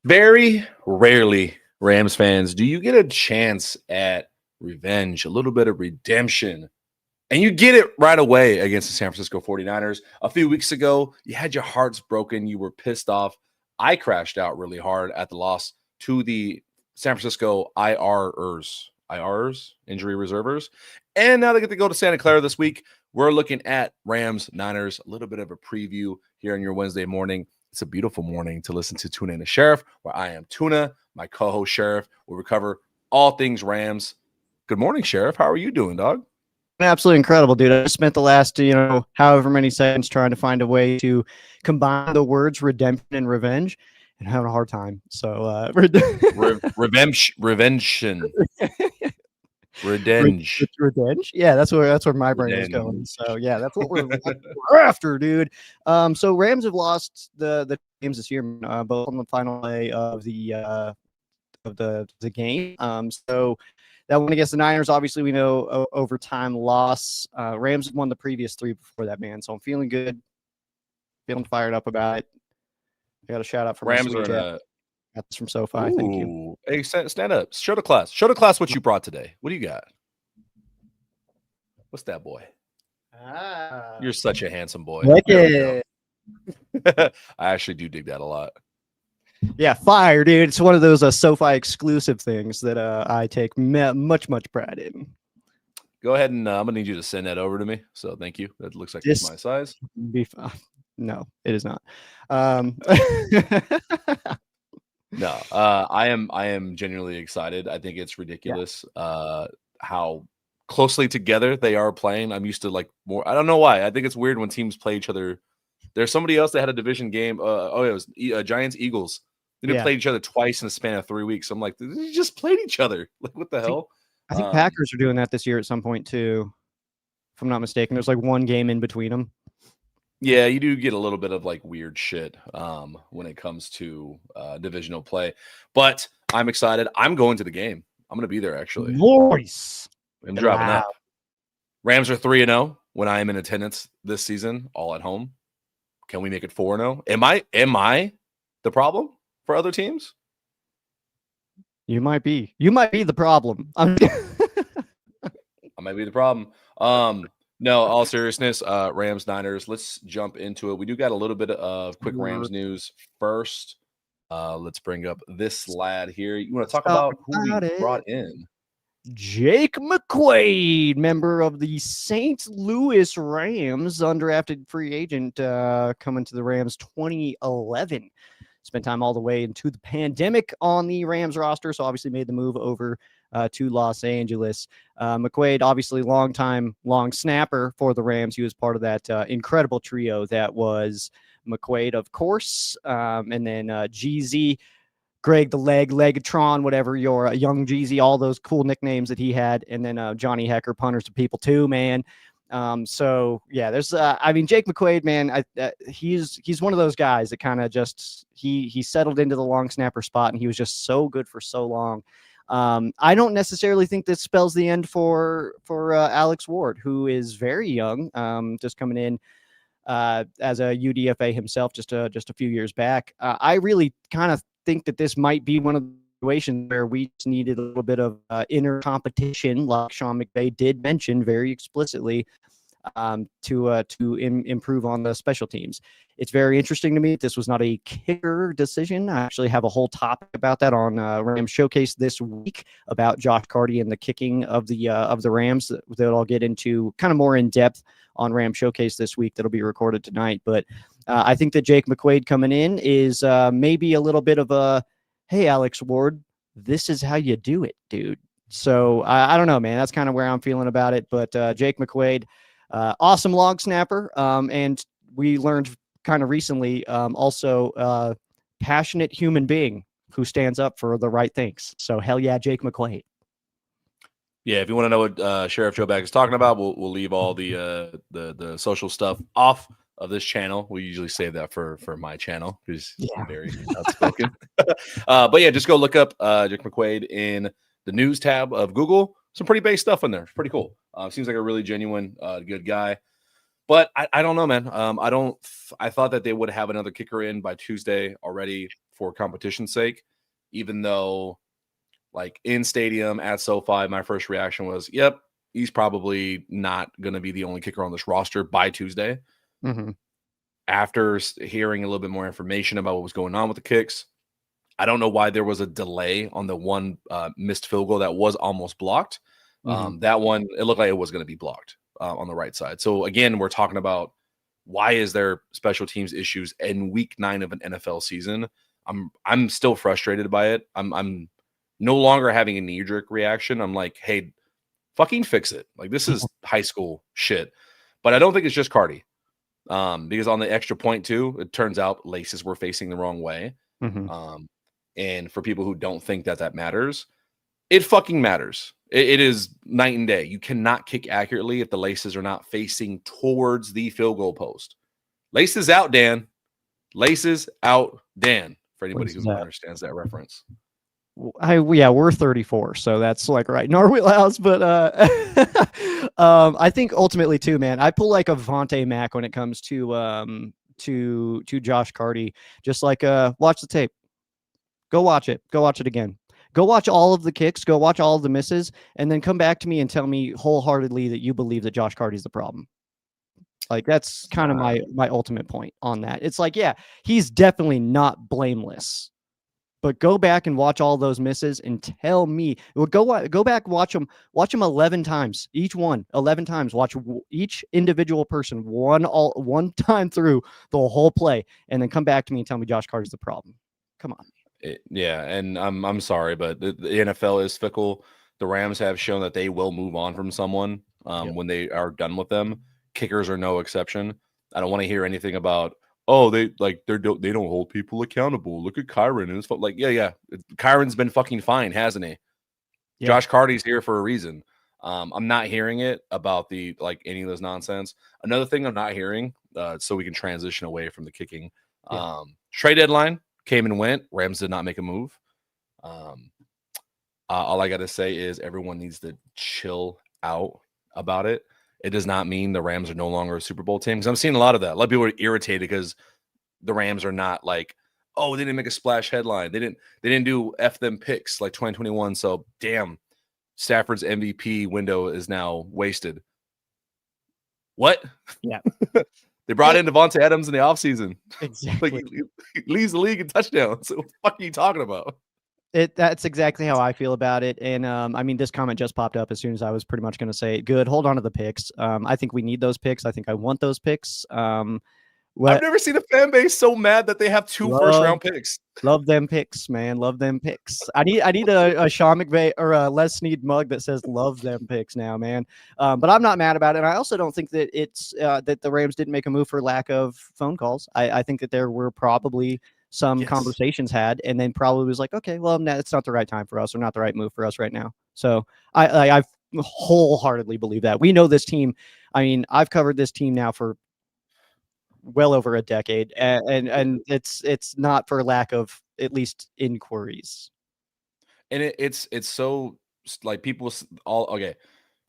Very rarely, Rams fans, do you get a chance at revenge, a little bit of redemption. And you get it right away against the San Francisco 49ers. A few weeks ago, you had your hearts broken. You were pissed off. I crashed out really hard at the loss to the San Francisco IRers, injury reservers. And now they get to go to Santa Clara this week. We're looking at Rams, Niners, a little bit of a preview here on your Wednesday morning. It's a beautiful morning to listen to Tuna and the Sheriff, where I am Tuna, my co-host Sheriff. We'll cover all things Rams. Good morning, Sheriff. How are you doing, dog? Absolutely incredible, dude. I spent the last, however many seconds trying to find a way to combine the words redemption and revenge, and having a hard time. So, revenge. Revenge. Yeah, that's where my brain was going. So yeah, that's what we're after, dude. So Rams have lost the games this year, both on the final day of the game. So that one against the Niners, obviously we know overtime loss. Rams won the previous three before that, man. So I'm feeling good, feeling fired up about it. I got a shout out from Rams are that's from SoFi. Ooh. Thank you. Hey, stand up. Show the class what you brought today. What do you got? What's that, boy? You're such a handsome boy. I actually do dig that a lot. Yeah, fire, dude. It's one of those SoFi exclusive things that I take much pride in. Go ahead and I'm gonna need you to send that over to me. So thank you. That looks like it's my size. No, it is not. No, I am genuinely excited. I think it's ridiculous how closely together they are playing. I'm used to like more. I don't know why. I think it's weird when teams play each other. There's somebody else that had a division game. It was Giants Eagles. They played each other twice in the span of 3 weeks. I'm like, they just played each other. Like, what the hell? I think Packers are doing that this year at some point too, if I'm not mistaken. There's like one game in between them. Yeah, you do get a little bit of like weird shit when it comes to divisional play. But I'm excited. I'm going to the game. I'm going to be there actually. Nice. I'm driving up. Rams are 3-0 when I am in attendance this season, all at home. Can we make it 4-0? Am I the problem for other teams? You might be. You might be the problem. I might be the problem. No, all seriousness, Rams, Niners, let's jump into it. We do got a little bit of quick Rams news first. Let's bring up this lad here. You want to talk about who we brought in? Jake McQuaid, member of the St. Louis Rams, undrafted free agent, coming to the Rams 2011. Spent time all the way into the pandemic on the Rams roster, so obviously made the move over to Los Angeles. McQuaid, obviously long snapper for the Rams. He was part of that incredible trio that was McQuaid, of course, and then GZ, Greg the Legatron, whatever your young Jeezy, all those cool nicknames that he had, and then Johnny Hecker, punters to people too, man. So yeah, there's Jake McQuaid, man, he's one of those guys that kind of just he settled into the long snapper spot, and he was just so good for so long. I don't necessarily think this spells the end for Alex Ward, who is very young, just coming in as a UDFA himself just a few years back. I really kind of think that this might be one of the situations where we just needed a little bit of inner competition, like Sean McVay did mention very explicitly, to improve on the special teams. It's very interesting to me. This was not a kicker decision. I actually have a whole topic about that on Rams Showcase this week about Josh Carty and the kicking of the Rams that I'll get into kind of more in depth on Rams Showcase this week. That'll be recorded tonight. But I think that Jake McQuaid coming in is maybe a little bit of a, hey, Alex Ward, this is how you do it, dude. So I don't know, man. That's kind of where I'm feeling about it. But Jake McQuaid, awesome long snapper. And we learned kind of recently also passionate human being who stands up for the right things. So hell yeah, Jake McQuaid. Yeah, if you want to know what Sheriff Joe Bag is talking about, we'll leave all the social stuff off of this channel. We usually save that for my channel because I'm very outspoken. But yeah, just go look up Jake McQuaid in the news tab of Google. Some pretty base stuff in there. It's pretty cool. Seems like a really genuine, good guy. But I don't know, man. I thought that they would have another kicker in by Tuesday already for competition's sake, even though, like, in stadium at SoFi, my first reaction was, yep, he's probably not going to be the only kicker on this roster by Tuesday. Mm-hmm. After hearing a little bit more information about what was going on with the kicks, I don't know why there was a delay on the one missed field goal that was almost blocked. Mm-hmm. That one, it looked like it was going to be blocked on the right side. So again, we're talking about, why is there special teams issues in week 9 of an NFL season? I'm still frustrated by it. I'm no longer having a knee-jerk reaction. I'm like, hey, fucking fix it. Like, this is high school shit. But I don't think it's just Cardi. Because on the extra point too, it turns out laces were facing the wrong way. Mm-hmm. And for people who don't think that matters, it fucking matters. It is night and day. You cannot kick accurately if the laces are not facing towards the field goal post. Laces out, Dan. Laces out, Dan. For anybody who understands that reference. Yeah, we're 34, so that's like right in our wheelhouse. But I think ultimately too, man, I pull like a Vontae Mack when it comes to Josh Cardi. Just like watch the tape, go watch it again. Go watch all of the kicks, go watch all of the misses, and then come back to me and tell me wholeheartedly that you believe that Josh Cardi's the problem. Like, that's kind of my ultimate point on that. It's like, yeah, he's definitely not blameless. But go back and watch all those misses and tell me. Well, go back, watch them 11 times, each one 11 times. Watch each individual person one time through the whole play, and then come back to me and tell me Josh Carter's the problem. Come on. Yeah, and I'm sorry, but the NFL is fickle. The Rams have shown that they will move on from someone when they are done with them. Kickers are no exception. I don't want to hear anything about, oh, they don't hold people accountable. Look at Kyron and it's like, yeah. Kyron's been fucking fine, hasn't he? Yeah. Josh Carty's here for a reason. I'm not hearing it about any of this nonsense. Another thing I'm not hearing, so we can transition away from the kicking. Trade deadline came and went. Rams did not make a move. All I got to say is everyone needs to chill out about it. It does not mean the Rams are no longer a Super Bowl team. Because I'm seeing a lot of that. A lot of people are irritated because the Rams are not like, oh, they didn't make a splash headline. They didn't do F them picks like 2021. So damn, Stafford's MVP window is now wasted. What? Yeah. They brought in Devontae Adams in the offseason. Exactly. Like, he leads the league in touchdowns. So what the fuck are you talking about? That's exactly how I feel about it. And I mean, this comment just popped up as soon as I was pretty much going to say, good, hold on to the picks. I think we need those picks. I think I want those picks. I've never seen a fan base so mad that they have two first-round picks. Love them picks, man. Love them picks. I need a Sean McVay or a Les Snead mug that says "Love them picks" now, man. But I'm not mad about it. And I also don't think that it's that the Rams didn't make a move for lack of phone calls. I think that there were probably some conversations had, and then probably was like, okay, well, it's not the right time for us, or not the right move for us right now. So I wholeheartedly believe that. We know this team. I mean, I've covered this team now for well over a decade, and it's not for lack of at least inquiries. And it's so like people all okay.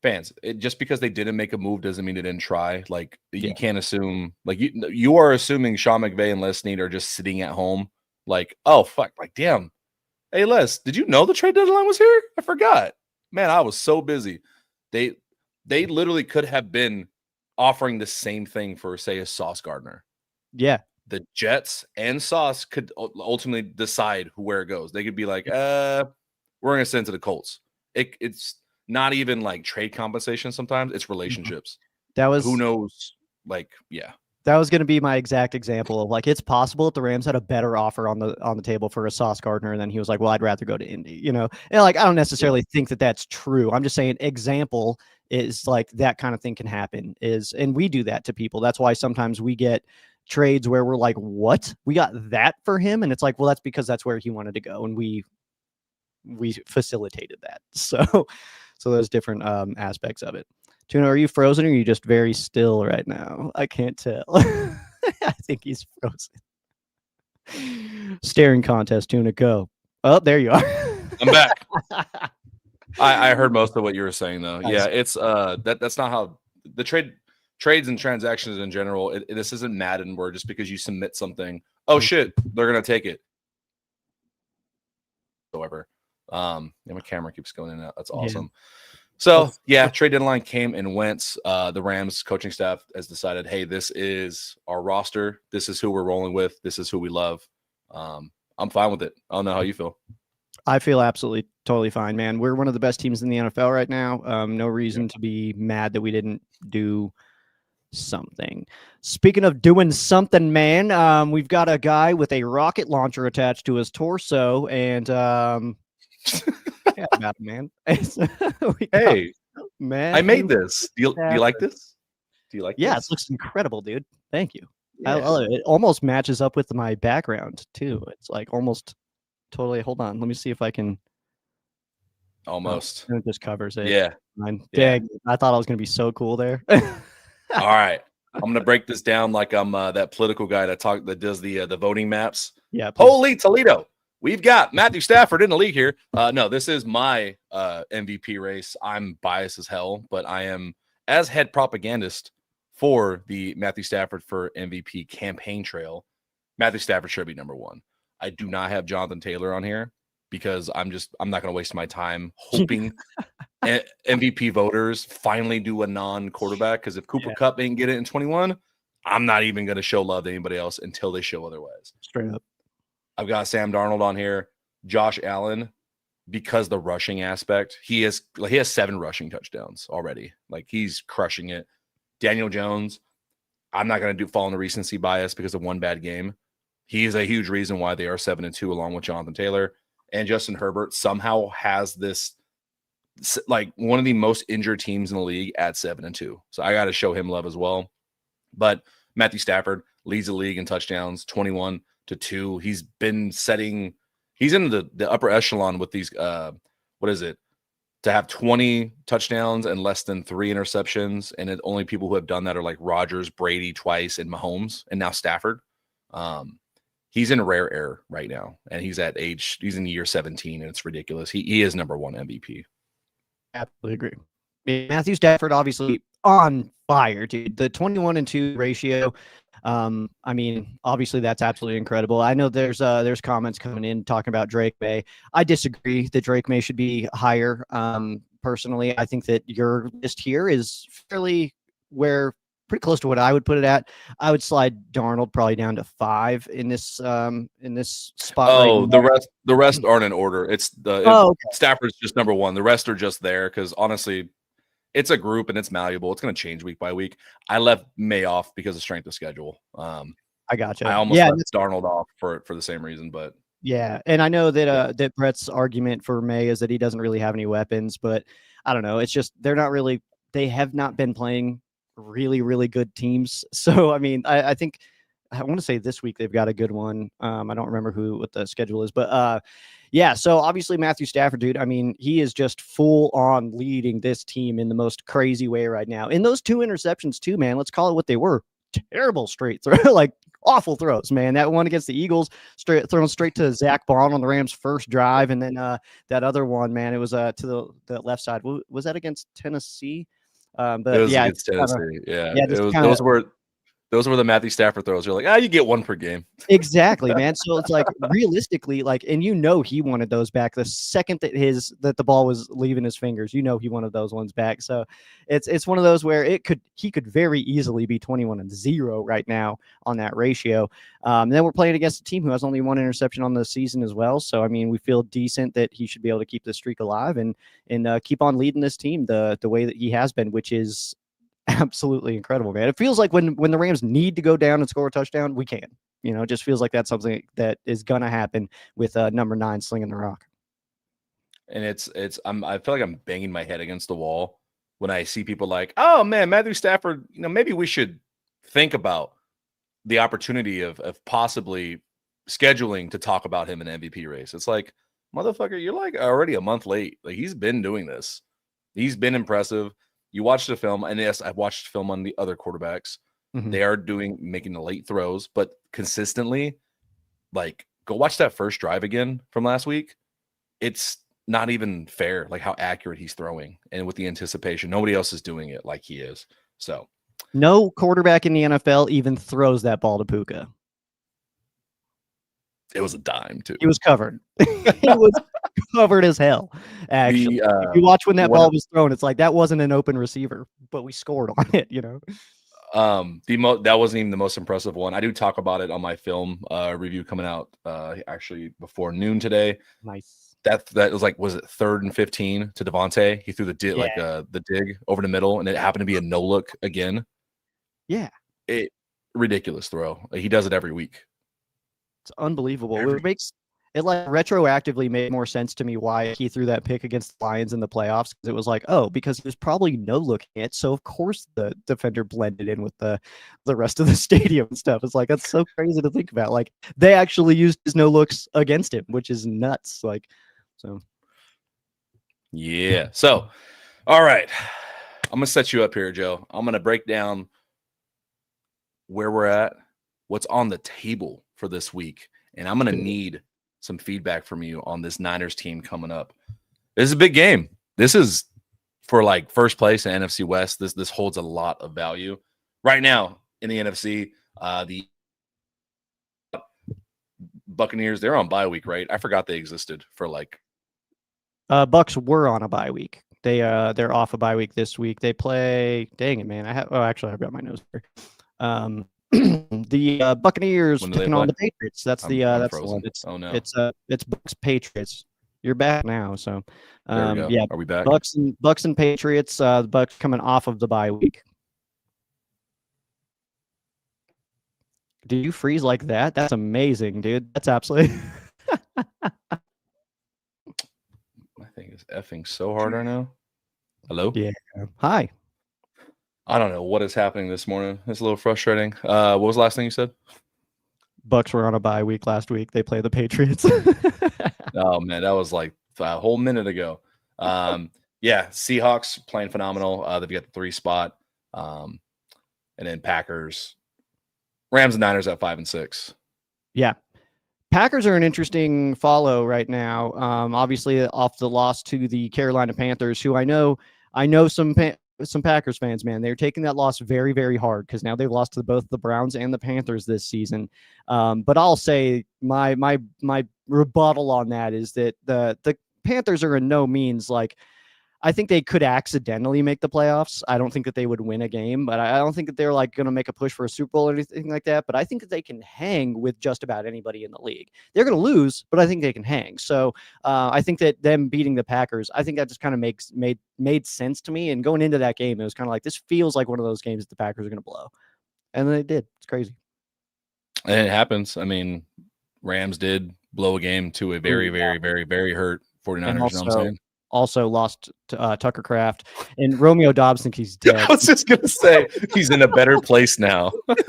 Fans, just because they didn't make a move doesn't mean they didn't try. Like, you can't assume, like, you are assuming Sean McVay and Les Snead are just sitting at home like, oh fuck, like, damn, hey Les, did you know the trade deadline was here? I forgot, man, I was so busy. They literally could have been offering the same thing for, say, a Sauce Gardner. Yeah, the Jets and Sauce could ultimately decide where it goes. They could be like, we're gonna send it to the Colts. It's not even like trade compensation. Sometimes it's relationships. That was, who knows? Like, yeah, that was going to be my exact example of, like, it's possible that the Rams had a better offer on the table for a Sauce Gardner, and then he was like, well, I'd rather go to Indy, and like, I don't necessarily think that that's true. I'm just saying example is like that kind of thing can happen and we do that to people. That's why sometimes we get trades where we're like, what? We got that for him? And it's like, well, that's because that's where he wanted to go, and we facilitated that. So there's different aspects of it. Tuna, are you frozen, or are you just very still right now? I can't tell. I think he's frozen. Staring contest, Tuna, go. Oh, there you are. I'm back. I heard most of what you were saying, though. Yeah, it's that's not how the trade trades and transactions in general, this isn't Madden where just because you submit something, oh shit, they're gonna take it. However, my camera keeps going in and out. That's awesome. So trade deadline came and went. The Rams coaching staff has decided, hey, this is our roster. This is who we're rolling with. This is who we love. I'm fine with it. I don't know how you feel. I feel absolutely totally fine, man. We're one of the best teams in the NFL right now. No reason to be mad that we didn't do something. Speaking of doing something, man, we've got a guy with a rocket launcher attached to his torso, and yeah, man. Hey, man, I made this. Do you like this? Do you like this? Yeah, it looks incredible, dude. Thank you. Yeah. I love it. It almost matches up with my background too. It's like almost totally. Hold on, let me see if I can. Almost. It just covers it. Yeah. Dang, I thought I was gonna be so cool there. All right, I'm gonna break this down like I'm that political guy that does the voting maps. Yeah. Holy Toledo. We've got Matthew Stafford in the league here. No, this is my MVP race. I'm biased as hell, but I am, as head propagandist for the Matthew Stafford for MVP campaign trail, Matthew Stafford should be number one. I do not have Jonathan Taylor on here because I'm not going to waste my time hoping MVP voters finally do a non-quarterback, because if Cooper Kupp ain't get it in 21, I'm not even going to show love to anybody else until they show otherwise. Straight up. I've got Sam Darnold on here, Josh Allen, because the rushing aspect. He has 7 rushing touchdowns already. Like, he's crushing it. Daniel Jones, I'm not going to fall in the recency bias because of one bad game. He is a huge reason why they are 7-2 along with Jonathan Taylor. And Justin Herbert somehow has this, like, one of the most injured teams in the league at 7-2. So I got to show him love as well. But Matthew Stafford leads the league in touchdowns, 21-2. He's been he's in the upper echelon with these, what is it? To have 20 touchdowns and less than 3 interceptions. And only people who have done that are like Rodgers, Brady twice, and Mahomes, and now Stafford. He's in rare air right now. And he's in year 17, and it's ridiculous. He is number one MVP. Absolutely agree. Matthew Stafford, obviously on fire, dude. The 21-2 ratio. I mean, obviously that's absolutely incredible. I know there's comments coming in talking about Drake May. I disagree that Drake May should be higher. Personally, I think that your list here is fairly pretty close to what I would put it at. I would slide Darnold probably down to 5 in this spot. Oh, the rest aren't in order. It's Stafford's just number one. The rest are just there because honestly, it's a group and it's malleable. It's going to change week by week. I left May off because of strength of schedule. I gotcha. I almost left Darnold off for the same reason, but yeah. And I know that that Brett's argument for May is that he doesn't really have any weapons, but I don't know. It's just they have not been playing really, really good teams. So I mean, I think I want to say this week they've got a good one. I don't remember what the schedule is, but yeah. So obviously Matthew Stafford, dude, I mean, he is just full on leading this team in the most crazy way right now. In those 2 interceptions too, man, let's call it what they were. Terrible straight throw, like awful throws, man. That one against the Eagles, thrown straight to Zach Bond on the Rams' first drive. And then that other one, man, it was to the left side. Was that against Tennessee? But it was yeah, against Tennessee. Those were the Matthew Stafford throws. You're like, you get one per game. Exactly, man. So it's like realistically, like, and he wanted those back the second that the ball was leaving his fingers. He wanted those ones back. So it's one of those where he could very easily be 21-0 right now on that ratio. And then we're playing against a team who has only 1 interception on the season as well. So I mean, we feel decent that he should be able to keep this streak alive and keep on leading this team the way that he has been, which is absolutely incredible, man. It feels like when the Rams need to go down and score a touchdown, we can. It just feels like that's something that is gonna happen with number 9 slinging the rock. And I feel like I'm banging my head against the wall when I see people like, oh man, Matthew Stafford, maybe we should think about the opportunity of possibly scheduling to talk about him in the MVP race. It's like, motherfucker, you're like already a month late. Like, he's been doing this. He's been impressive. You watch the film, and yes, I've watched film on the other quarterbacks. Mm-hmm. They are making the late throws, but consistently, like, go watch that first drive again from last week. It's not even fair, like how accurate he's throwing, and with the anticipation, nobody else is doing it like he is. So No quarterback in the NFL even throws that ball to Puka. It was a dime too. He was covered. He was covered as hell. Actually, if you watch when that ball was thrown, it's like that wasn't an open receiver, but we scored on it. That wasn't even the most impressive one. I do talk about it on my film review coming out actually before noon today. Nice. That was was it 3rd and 15 to Devontae? He threw the dig over the middle, and it happened to be a no look again. Yeah, ridiculous throw. He does it every week. It's unbelievable. It makes it like retroactively made more sense to me why he threw that pick against the Lions in the playoffs. It was like, oh, because he was probably no looking it, so of course the defender blended in with the rest of the stadium and stuff. It's like that's so crazy to think about. Like they actually used his no looks against him, which is nuts. Yeah. So, all right, I'm gonna set you up here, Joe. I'm gonna break down where we're at, what's on the table for this week, and I'm gonna need some feedback from you on this Niners team coming up. This is a big game. This is for first place in NFC West. This holds a lot of value right now in the NFC. The Buccaneers, they're on bye week, right? I forgot they existed for Bucks were on a bye week. They're off a bye week this week. They play. Dang it, man! Actually, I've got my notes here. The Buccaneers taking on the Patriots. That's the one. It's Bucks Patriots. You're back now, so there we go. Yeah. Are we back? Bucks and Patriots. The Bucks coming off of the bye week. Did you freeze like that? That's amazing, dude. That's absolutely. My thing is effing so hard right now. Hello? Yeah. Hi. I don't know what is happening this morning. It's a little frustrating. What was the last thing you said? Bucks were on a bye week last week. They play the Patriots. Oh, man, that was like a whole minute ago. Yeah, Seahawks playing phenomenal. They've got the 3 spot. And then Packers. Rams and Niners at 5 and 6. Yeah. Packers are an interesting follow right now. Obviously, off the loss to the Carolina Panthers, who I know some Packers fans, man. They're taking that loss very, very hard because now they've lost to both the Browns and the Panthers this season. But I'll say my rebuttal on that is that the Panthers are in no means I think they could accidentally make the playoffs. I don't think that they would win a game, but I don't think that they're going to make a push for a Super Bowl or anything like that. But I think that they can hang with just about anybody in the league. They're going to lose, but I think they can hang. So I think that them beating the Packers, I think that just kind of made sense to me. And going into that game, it was kind of like, this feels like one of those games that the Packers are going to blow. And then they did. It's crazy. And it happens. I mean, Rams did blow a game to a very, very, very, very hurt 49ers. You know what I'm saying? Also lost to Tucker Kraft, and Romeo Dobbs thinks he's dead. I was just gonna say he's in a better place now. I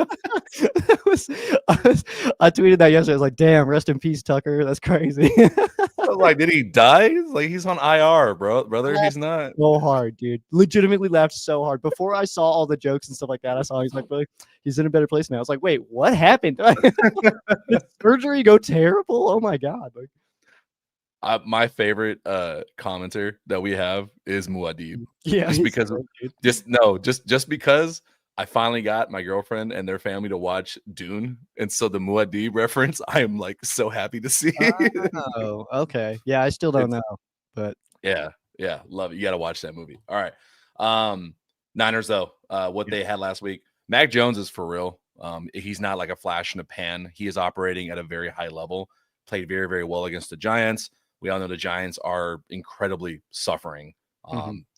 tweeted that yesterday. I was like, "Damn, rest in peace, Tucker." That's crazy. I was like, did he die? He's on IR, brother. He's not. So hard, dude. Legitimately laughed so hard. Before I saw all the jokes and stuff like that, I saw he's like, he's in a better place now. I was like, wait, what happened? Did surgery go terrible? Oh my god. My favorite commenter that we have is Muad'Dib. Yeah, just because I finally got my girlfriend and their family to watch Dune, and so the Muad'Dib reference, I am so happy to see. Oh, okay. Yeah, I still don't know, but yeah, love it. You got to watch that movie. All right, Niners though, what they had last week, Mac Jones is for real. He's not like a flash in a pan. He is operating at a very high level. Played very, very well against the Giants. We all know the Giants are incredibly suffering.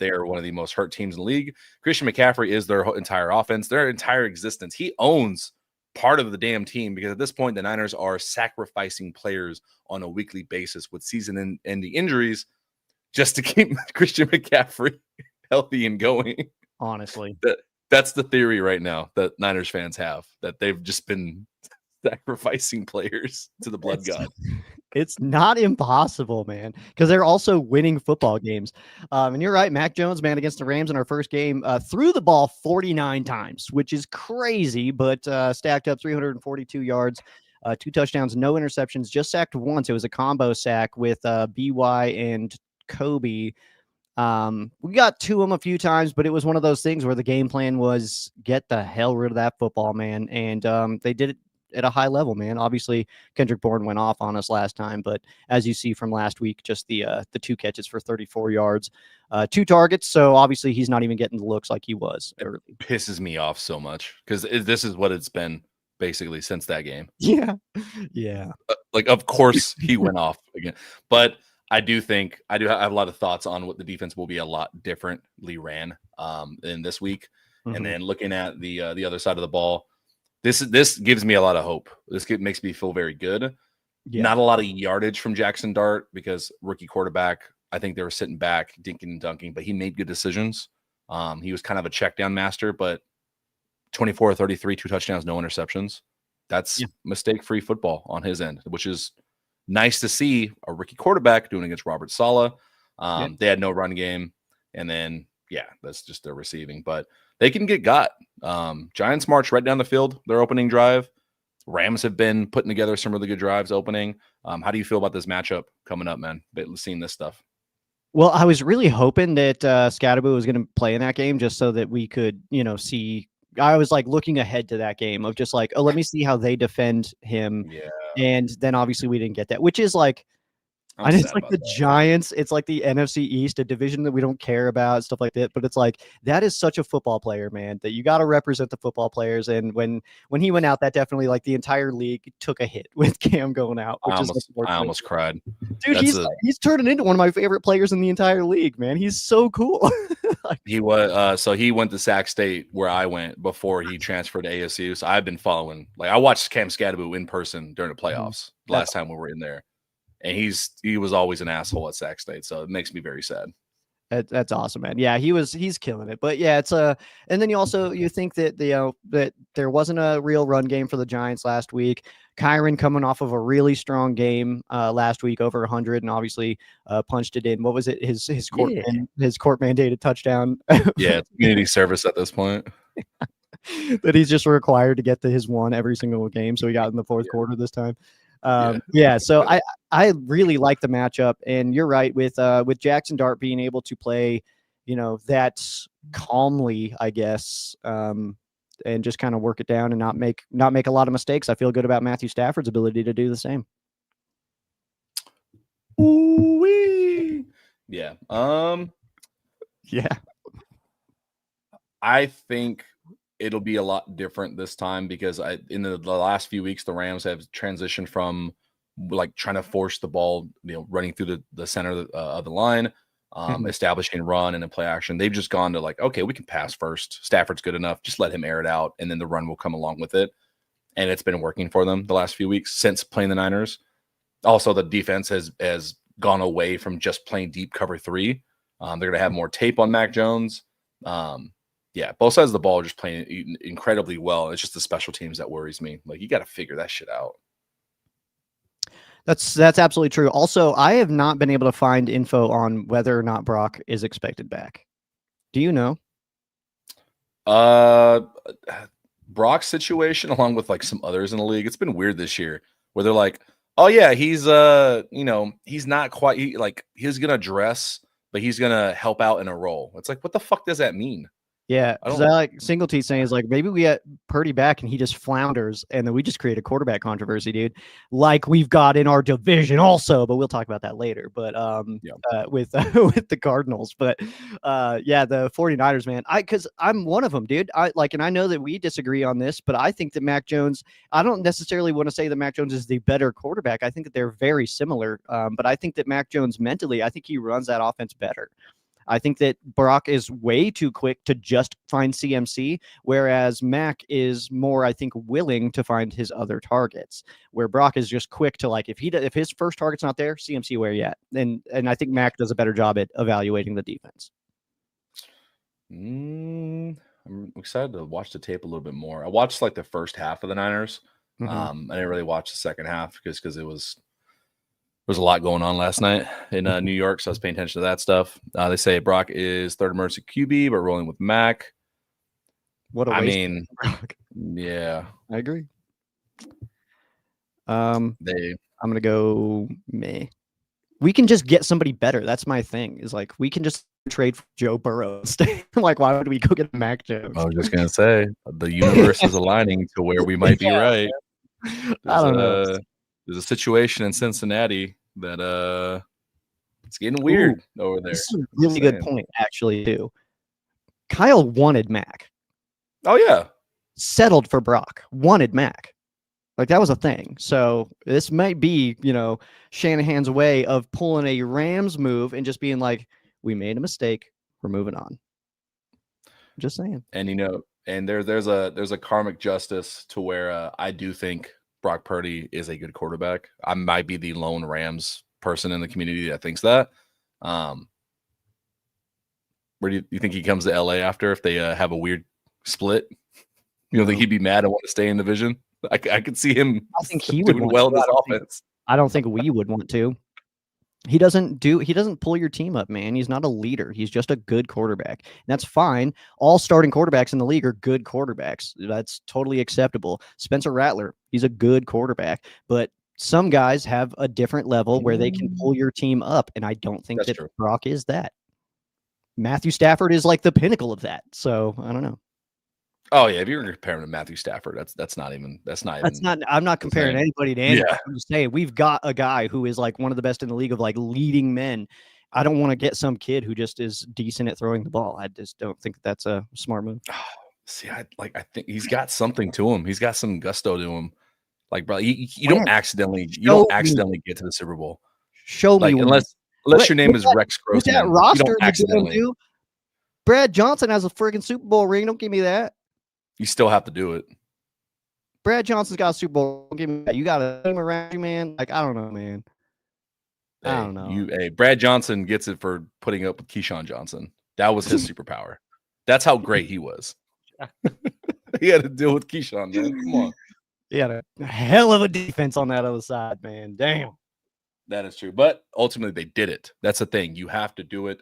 They are one of the most hurt teams in the league. Christian McCaffrey is their entire offense, their entire existence. He owns part of the damn team because at this point, the Niners are sacrificing players on a weekly basis with season-ending injuries just to keep Christian McCaffrey healthy and going. Honestly, that's the theory right now that Niners fans have, that they've just been sacrificing players to the blood god. It's not impossible, man, because they're also winning football games. And you're right, Mac Jones, man, against the Rams in our first game, threw the ball 49 times, which is crazy, but stacked up 342 yards, 2 touchdowns, no interceptions, just sacked once. It was a combo sack with BY and Kobe. We got to him a few times, but it was one of those things where the game plan was get the hell rid of that football, man. And they did it at a high level, man. Obviously, Kendrick Bourne went off on us last time, but as you see from last week, just the 2 catches for 34 yards, 2 targets. So obviously, he's not even getting the looks like he was early. Pisses me off so much because this is what it's been basically since that game. Yeah, yeah. Like, of course, he went off again, but I do have a lot of thoughts on what the defense will be a lot differently ran in this week. Mhm. And then looking at the other side of the ball, this gives me a lot of hope. Makes me feel very good. Yeah. Not a lot of yardage from Jackson Dart because rookie quarterback. I think they were sitting back, dinking and dunking, but he made good decisions. He was kind of a check down master, but 24 33, 2 touchdowns, no interceptions. That's mistake-free football on his end, which is nice to see a rookie quarterback doing against Robert Saleh. They had no run game. And then, that's just their receiving. But they can get got. Giants march right down the field, their opening drive. Rams have been putting together some really good drives opening. How do you feel about this matchup coming up, man? Seeing this stuff. Well, I was really hoping that Scadaboo was going to play in that game just so that we could, see. I was like looking ahead to that game of just like, oh, let me see how they defend him. Yeah. And then obviously we didn't get that, which is like, and it's like the Giants. It's like the NFC East, a division that we don't care about, stuff like that. But it's like that is such a football player, man, that you got to represent the football players. And when he went out, that definitely like the entire league took a hit with Cam going out. Which I almost cried, dude. He's turning into one of my favorite players in the entire league, man. He's so cool. He was so he went to Sac State where I went before he transferred to ASU. So I've been following. Like I watched Cam Scadaboo in person during the playoffs last time we were in there. And he was always an asshole at Sac State, so it makes me very sad. That's awesome, man. Yeah, he's killing it. But yeah, it's and then you think that that there wasn't a real run game for the Giants last week. Kyron coming off of a really strong game last week, over 100, and obviously punched it in. What was it? His court mandated touchdown. Yeah, it's community service at this point. That he's just required to get to his one every single game, so he got in the fourth quarter this time. So I really like the matchup, and you're right with Jackson Dart being able to play, that calmly, I guess, and just kind of work it down and not make a lot of mistakes. I feel good about Matthew Stafford's ability to do the same. Ooh-wee. Yeah. Yeah. I think it'll be a lot different this time because in the last few weeks, the Rams have transitioned from like trying to force the ball, running through the center of the line, establishing run and then play action. They've just gone to like, okay, we can pass first. Stafford's good enough. Just let him air it out. And then the run will come along with it. And it's been working for them the last few weeks since playing the Niners. Also, the defense has gone away from just playing deep cover 3. They're going to have more tape on Mac Jones. Both sides of the ball are just playing incredibly well. It's just the special teams that worries me. Like, you got to figure that shit out. That's absolutely true. Also, I have not been able to find info on whether or not Brock is expected back. Do you know? Brock's situation, along with like some others in the league, it's been weird this year where they're like, oh yeah, he's he's not quite he's gonna dress, but he's gonna help out in a role. It's like, what the fuck does that mean? Yeah, because I like Singletary saying is like maybe we get Purdy back and he just flounders and then we just create a quarterback controversy, dude. Like we've got in our division also, but we'll talk about that later. But with the Cardinals, but the 49ers, man. Because I'm one of them, dude. And I know that we disagree on this, but I think that Mac Jones. I don't necessarily want to say that Mac Jones is the better quarterback. I think that they're very similar. But I think that Mac Jones mentally, I think he runs that offense better. I think that Brock is way too quick to just find CMC, whereas Mac is more, I think, willing to find his other targets. Where Brock is just quick to if his first target's not there, CMC, where you at? And I think Mac does a better job at evaluating the defense. I'm excited to watch the tape a little bit more. I watched the first half of the Niners. I didn't really watch the second half because there was a lot going on last night in New York, so I was paying attention to that stuff. They say Brock is third emergency QB, but rolling with Mac. What a waste. Yeah. I agree. I'm going to go meh. We can just get somebody better. That's my thing, is we can just trade for Joe Burrow. I'm like, why would we go get Mac Jones? I was just gonna say the universe is aligning to where we might be right. I don't know. There's a situation in Cincinnati that it's getting weird over there. This is a really good point, actually, too. Kyle wanted Mac. Oh yeah, settled for Brock. Wanted Mac. Like that was a thing. So this might be, Shanahan's way of pulling a Rams move and just being like, we made a mistake. We're moving on. Just saying. And and there's a karmic justice to where I do think Brock Purdy is a good quarterback. I might be the lone Rams person in the community that thinks that. Where do you think he comes to LA after if they have a weird split? You don't think he'd be mad and want to stay in the division? I could see him. I think he would well in this offense. I don't think we would want to. He doesn't pull your team up, man. He's not a leader. He's just a good quarterback. And that's fine. All starting quarterbacks in the league are good quarterbacks. That's totally acceptable. Spencer Rattler, he's a good quarterback, but some guys have a different level where they can pull your team up, and I don't think that's true. Brock is that. Matthew Stafford is like the pinnacle of that. So I don't know. Oh yeah, if you're comparing to Matthew Stafford, I'm not comparing anybody to anybody. Yeah. I'm just saying we've got a guy who is like one of the best in the league of like leading men. I don't want to get some kid who just is decent at throwing the ball. I just don't think that's a smart move. See, I think he's got something to him. He's got some gusto to him. Like, bro, you don't accidentally get to the Super Bowl. Show me unless your name is Rex Grossman. That roster accidentally. Brad Johnson has a freaking Super Bowl ring. Don't give me that. You still have to do it. Brad Johnson's got a Super Bowl. Don't give me that. You got a team around you, man. Like, I don't know, man. I don't know. Brad Johnson gets it for putting up with Keyshawn Johnson. That was his superpower. That's how great he was. He had to deal with Keyshawn, man. Come on. He had a hell of a defense on that other side, man. Damn. That is true. But ultimately, they did it. That's the thing. You have to do it.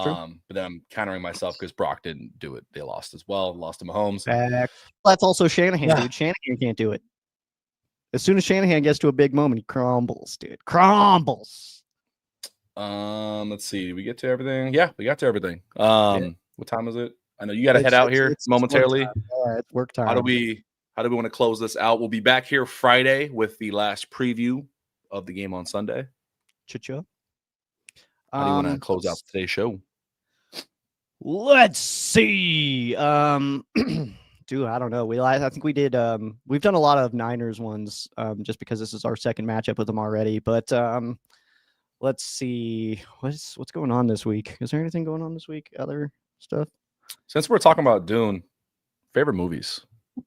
True. But then I'm countering myself because Brock didn't do it. They lost as well. Lost to Mahomes. That's also Shanahan, dude. Shanahan can't do it. As soon as Shanahan gets to a big moment, he crumbles, dude. Crumbles. Let's see. Did we get to everything? Yeah, we got to everything. What time is it? I know you got to head out here momentarily. It's work time. How do we want to close this out? We'll be back here Friday with the last preview of the game on Sunday. Cha-cha. How do you want to close out today's show? Let's see. Dude, I don't know. I think we did. We've done a lot of Niners ones, just because this is our second matchup with them already. But let's see. What's going on this week? Is there anything going on this week? Other stuff? Since we're talking about Dune, favorite movies.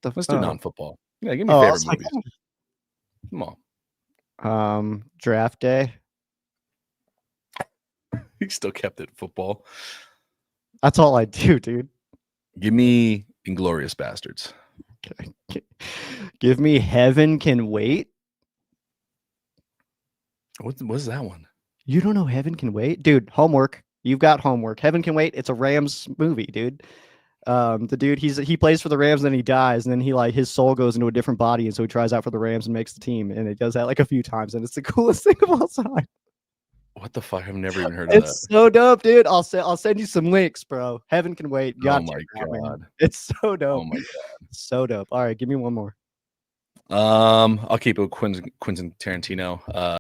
Let's do non-football. Yeah, give me favorite movies. Come on. Draft Day. He still kept it football. That's all I do, dude. Give me Inglourious Bastards. Okay. Give me Heaven Can Wait. What's that one? You don't know Heaven Can Wait? Dude, homework. You've got homework. Heaven Can Wait. It's a Rams movie, dude. The dude, he plays for the Rams, and then he dies, and then his soul goes into a different body, and so he tries out for the Rams and makes the team, and it does that like a few times, and it's the coolest thing of all time. What the fuck? I've never even heard of that. It's so dope, dude. I'll send you some links, bro. Heaven Can Wait. Oh my god, it's so dope. Oh my god, so dope. All right, give me one more. I'll keep it with Quentin Tarantino.